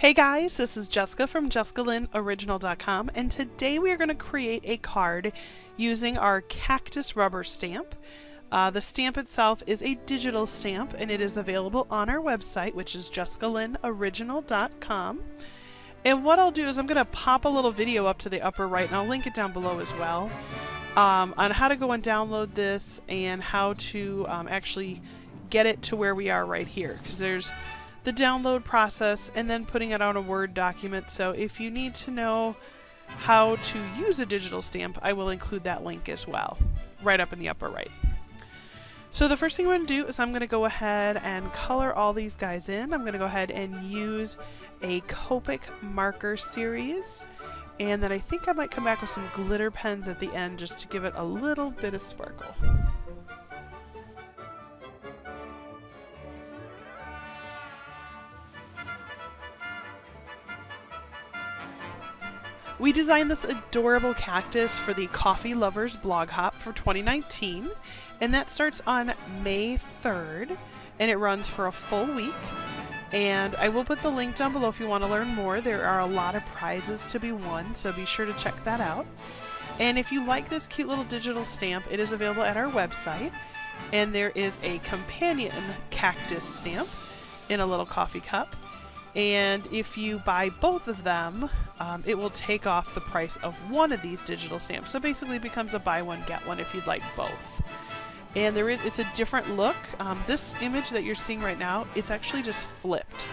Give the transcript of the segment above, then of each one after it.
Hey guys, this is Jessica from JessicaLynnOriginal.com, and today we are going to create a card using our cactus rubber stamp. The stamp itself is a digital stamp and it is available on our website, which is JessicaLynnOriginal.com. And what I'll do is I'm going to pop a little video up to the upper right, and I'll link it down below as well, on how to go and download this and how to actually get it to where we are right here, because there's the download process and then putting it on a Word document. So if you need to know how to use a digital stamp, I will include that link as well, right up in the upper right. So the first thing I'm going to do is I'm going to go ahead and color all these guys in. I'm going to go ahead and use a Copic marker series, and then I think I might come back with some glitter pens at the end just to give it a little bit of sparkle. We designed this adorable cactus for the Coffee Lovers blog hop for 2019, and that starts on May 3rd, and it runs for a full week. And I will put the link down below if you want to learn more. There are a lot of prizes to be won, so be sure to check that out. And if you like this cute little digital stamp, it is available at our website, and there is a companion cactus stamp in a little coffee cup. And if you buy both of them, it will take off the price of one of these digital stamps. So basically it becomes a buy one, get one if you'd like both. And it's a different look. This image that you're seeing right now, it's actually just flipped.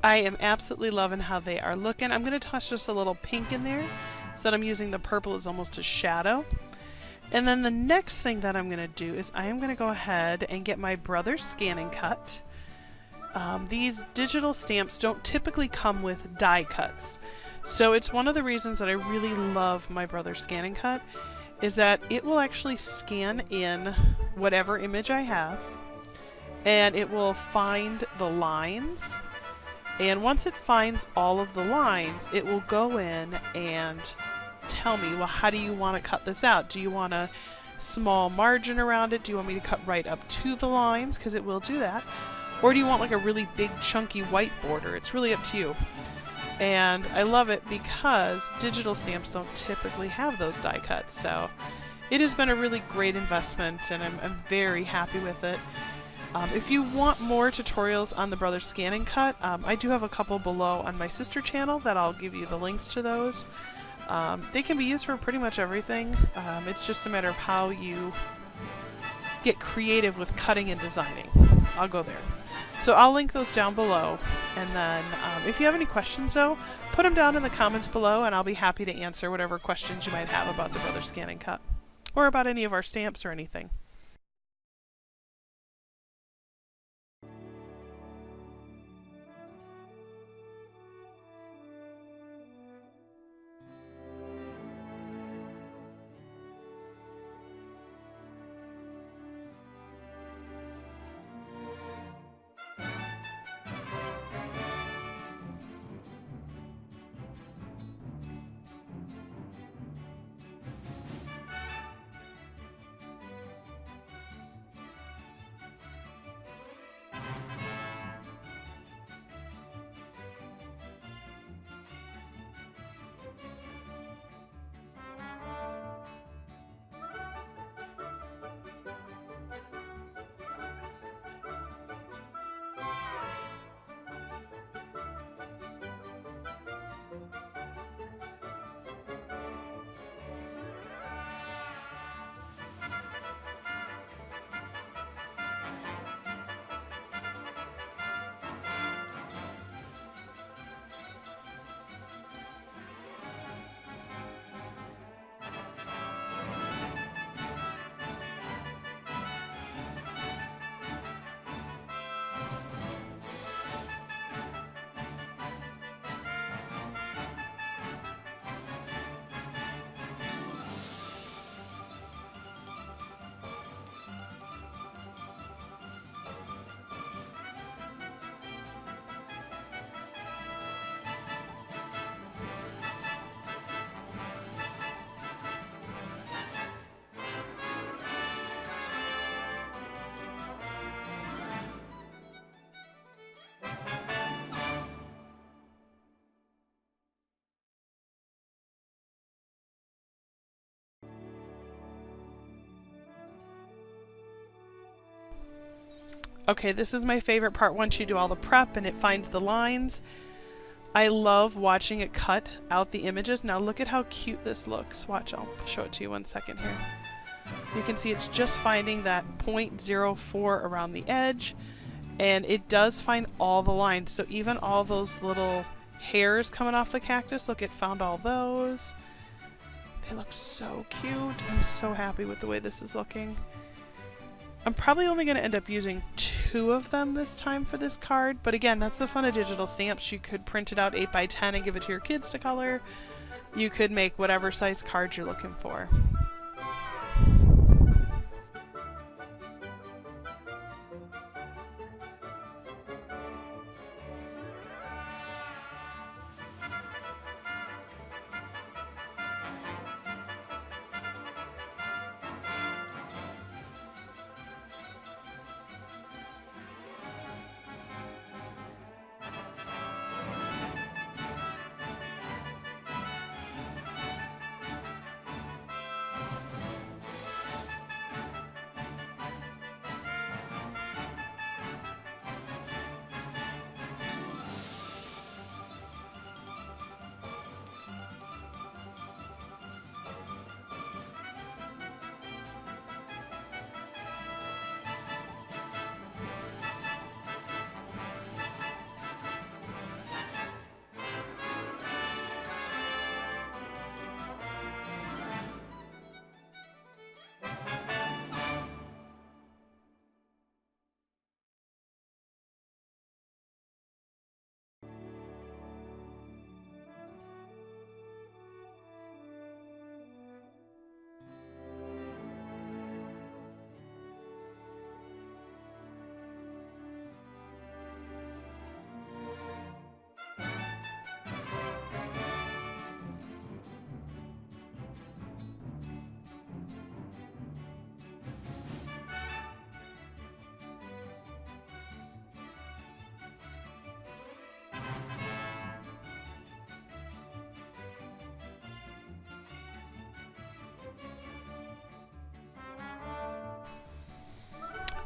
I am absolutely loving how they are looking. I'm going to toss just a little pink in there so that I'm using the purple as almost a shadow. And then the next thing that I'm going to do is I am going to go ahead and get my Brother's Scan and Cut. These digital stamps don't typically come with die cuts. So it's one of the reasons that I really love my Brother's Scan and Cut is that it will actually scan in whatever image I have, and it will find the lines. And once it finds all of the lines, it will go in and tell me, well, how do you want to cut this out? Do you want a small margin around it? Do you want me to cut right up to the lines? Because it will do that. Or do you want like a really big chunky white border? It's really up to you. And I love it because digital stamps don't typically have those die cuts, so it has been a really great investment, and I'm very happy with it. If you want more tutorials on the Brothers Scan and Cut, I do have a couple below on my sister channel that I'll give you the links to those. They can be used for pretty much everything. It's just a matter of how you get creative with cutting and designing. I'll go there. So I'll link those down below, and then if you have any questions though, put them down in the comments below and I'll be happy to answer whatever questions you might have about the Brothers Scan and Cut, or about any of our stamps or anything. Okay, this is my favorite part once you do all the prep and it finds the lines. I love watching it cut out the images. Now look at how cute this looks. Watch, I'll show it to you 1 second here. You can see it's just finding that 0.04 around the edge, and it does find all the lines. So even all those little hairs coming off the cactus, look, it found all those. They look so cute. I'm so happy with the way this is looking. I'm probably only going to end up using 2 of them this time for this card, but again, that's the fun of digital stamps. You could print it out 8 by 10 and give it to your kids to color. You could make whatever size card you're looking for.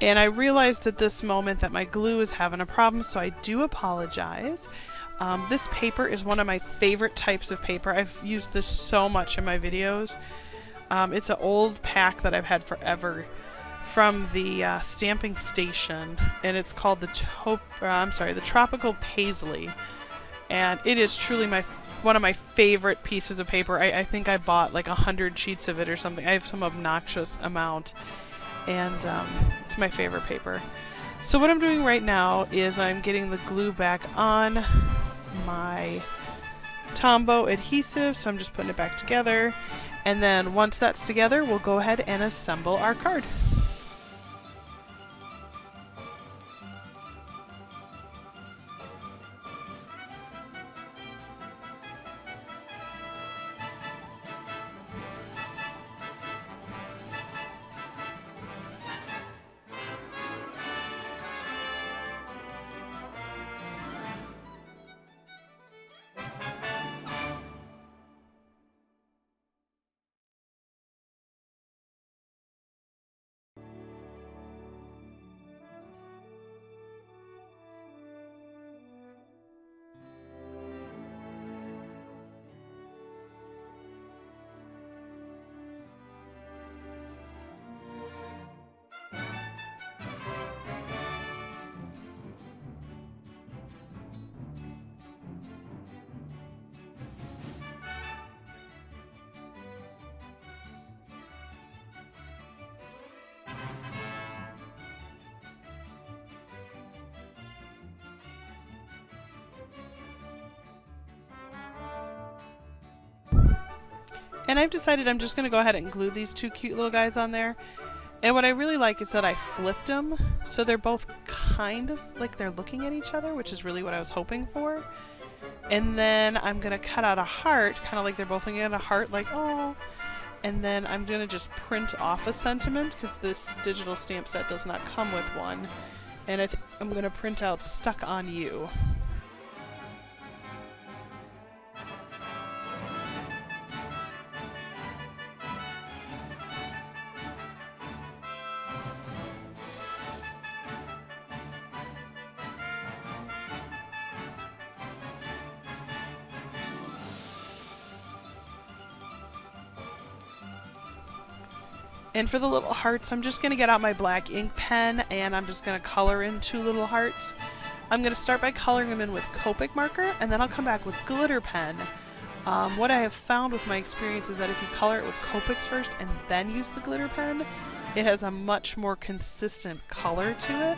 And I realized at this moment that my glue is having a problem, so I do apologize. This paper is one of my favorite types of paper. I've used this so much in my videos. It's an old pack that I've had forever from the stamping station, and it's called the Tropical Paisley. And it is truly one of my favorite pieces of paper. I think I bought like 100 sheets of it or something. I have some obnoxious amount, and it's my favorite paper. So what I'm doing right now is I'm getting the glue back on my Tombow adhesive, so I'm just putting it back together. And then once that's together, we'll go ahead and assemble our card. And I've decided I'm just going to go ahead and glue these two cute little guys on there. And what I really like is that I flipped them, so they're both kind of like they're looking at each other, which is really what I was hoping for. And then I'm going to cut out a heart, kind of like they're both looking at a heart, like, oh. And then I'm going to just print off a sentiment, because this digital stamp set does not come with one. And I'm going to print out "Stuck on You." And for the little hearts, I'm just going to get out my black ink pen and I'm just going to color in two little hearts. I'm going to start by coloring them in with Copic marker, and then I'll come back with glitter pen. What I have found with my experience is that if you color it with Copics first and then use the glitter pen, it has a much more consistent color to it.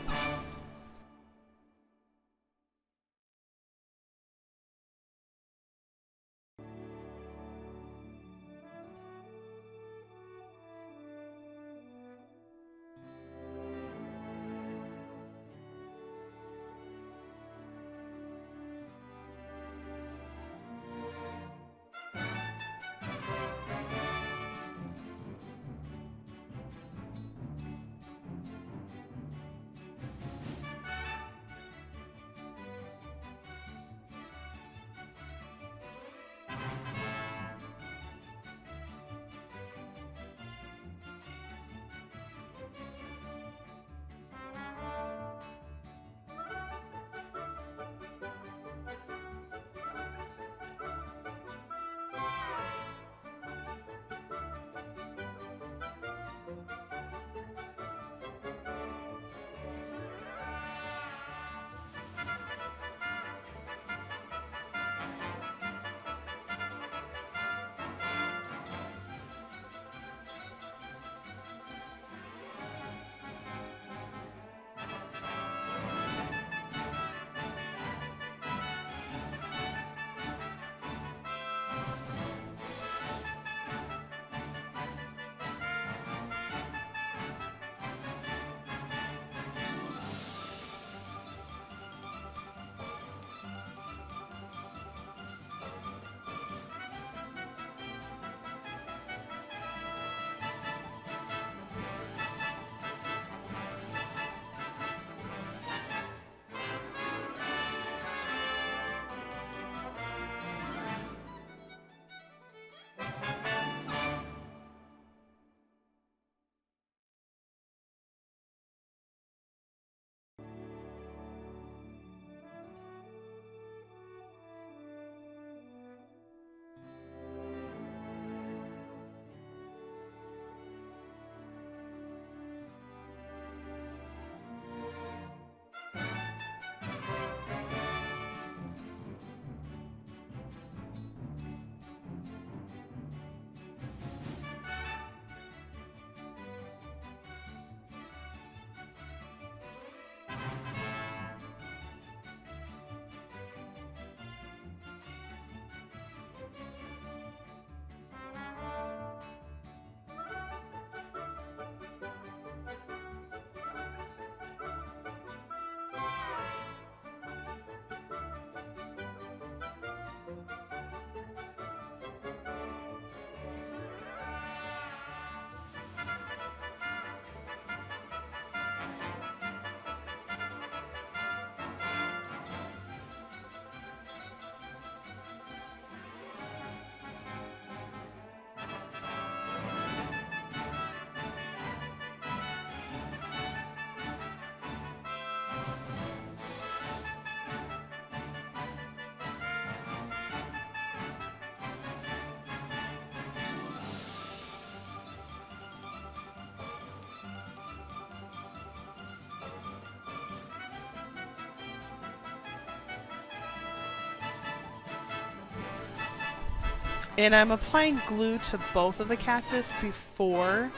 And I'm applying glue to both of the cactus before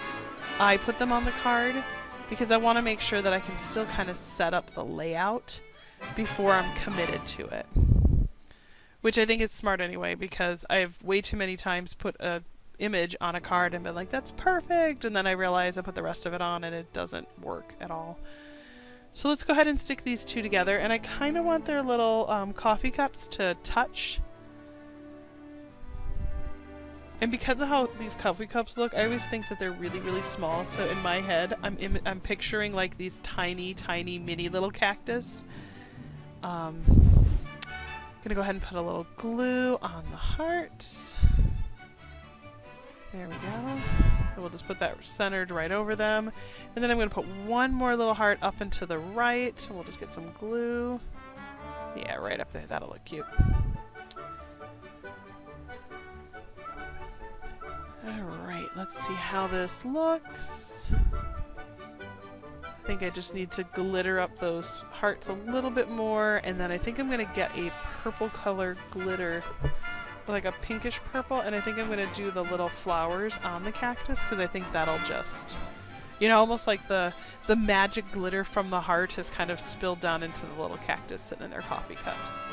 I put them on the card, because I want to make sure that I can still kind of set up the layout before I'm committed to it. Which I think is smart anyway, because I've way too many times put a image on a card and been like, that's perfect, and then I realize I put the rest of it on and it doesn't work at all. So let's go ahead and stick these two together, and I kind of want their little coffee cups to touch. And because of how these coffee cups look, I always think that they're really, really small. So in my head, I'm picturing like these tiny, tiny, mini little cactus. Gonna go ahead and put a little glue on the hearts. There we go. And we'll just put that centered right over them. And then I'm gonna put one more little heart up and to the right. And we'll just get some glue. Yeah, right up there. That'll look cute. Alright, let's see how this looks. I think I just need to glitter up those hearts a little bit more, and then I think I'm going to get a purple color glitter, like a pinkish purple, and I think I'm going to do the little flowers on the cactus, because I think that'll just, you know, almost like the magic glitter from the heart has kind of spilled down into the little cactus sitting in their coffee cups.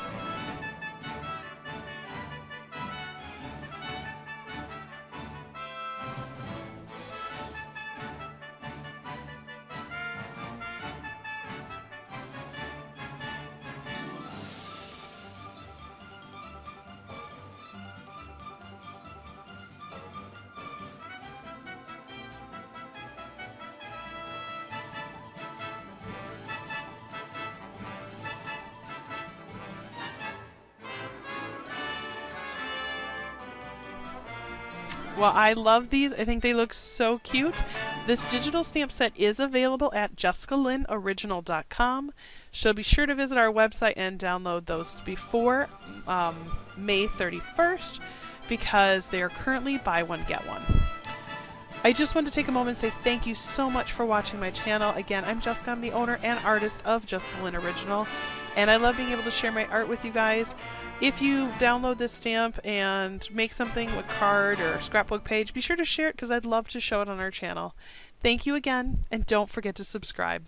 Well, I love these. I think they look so cute. This digital stamp set is available at JessicaLynnOriginal.com. So be sure to visit our website and download those before May 31st, because they are currently buy one, get one. I just wanted to take a moment and say thank you so much for watching my channel. Again, I'm Jessica. I'm the owner and artist of Jessica Lynn Original, and I love being able to share my art with you guys. If you download this stamp and make something, a card or a scrapbook page, be sure to share it, because I'd love to show it on our channel. Thank you again, and don't forget to subscribe.